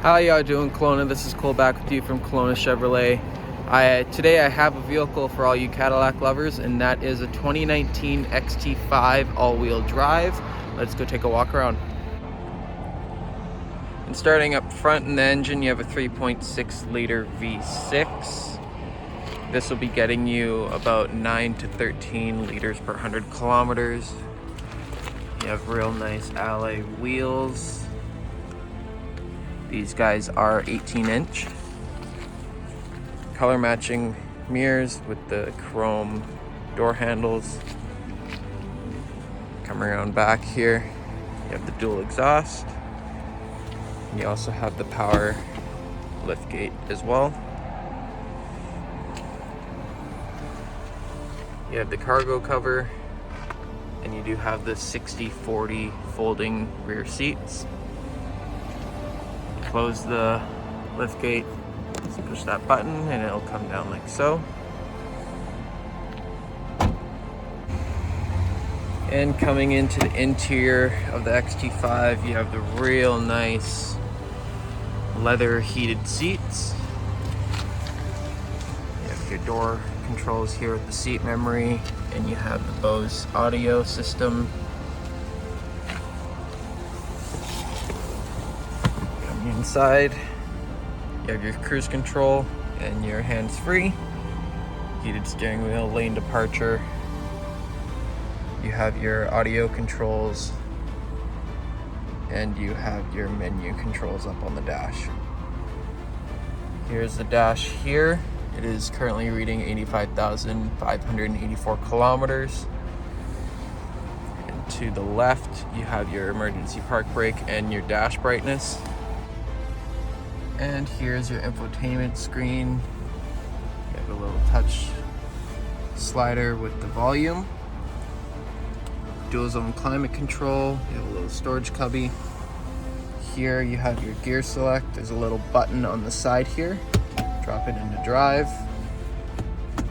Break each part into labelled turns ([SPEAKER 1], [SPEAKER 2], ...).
[SPEAKER 1] How y'all doing, Kelowna? This is Cole back with you from Kelowna Chevrolet. Today I have a vehicle for all you Cadillac lovers, and that is a 2019 XT5 all-wheel drive. Let's go take a walk around. And starting up front in the engine, you have a 3.6 liter V6. This will be getting you about 9 to 13 liters per 100 kilometers. You have real nice alloy wheels. These guys are 18-inch. Color matching mirrors with the chrome door handles. Come around back here, you have the dual exhaust. And you also have the power liftgate as well. You have the cargo cover, and you do have the 60/40 folding rear seats. Close the liftgate, just push that button and it'll come down like so. And coming into the interior of the XT5, you have the real nice leather heated seats. You have your door controls here with the seat memory, and you have the Bose audio system. Inside, you have your cruise control and your hands-free, heated steering wheel, lane departure. You have your audio controls, and you have your menu controls up on the dash. Here's the dash here. It is currently reading 85,584 kilometers. And to the left, you have your emergency park brake and your dash brightness. And here's your infotainment screen. You have a little touch slider with the volume. Dual zone climate control. You have a little storage cubby. Here you have your gear select. There's a little button on the side here. Drop it into drive.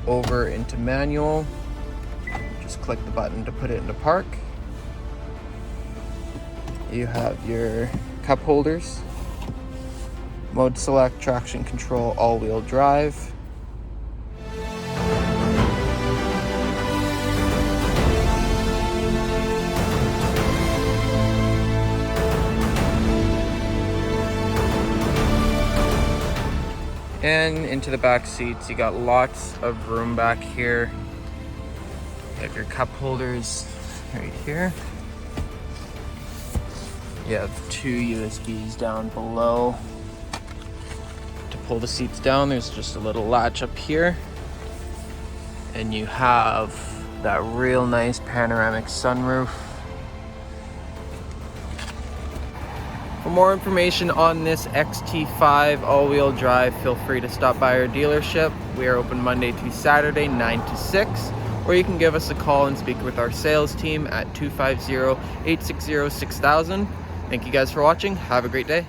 [SPEAKER 1] Over into manual. Just click the button to put it into park. You have your cup holders. Mode select, traction control, all-wheel drive. And into the back seats, you got lots of room back here. You have your cup holders right here. You have 2 USBs down below. Pull the seats down, there's just a little latch up here, and you have that real nice panoramic sunroof. For more information on this XT5 all-wheel drive, feel free to stop by our dealership. We are open Monday to Saturday 9 to 6, or you can give us a call and speak with our sales team at 250-860-6000. Thank you guys for watching. Have a great day.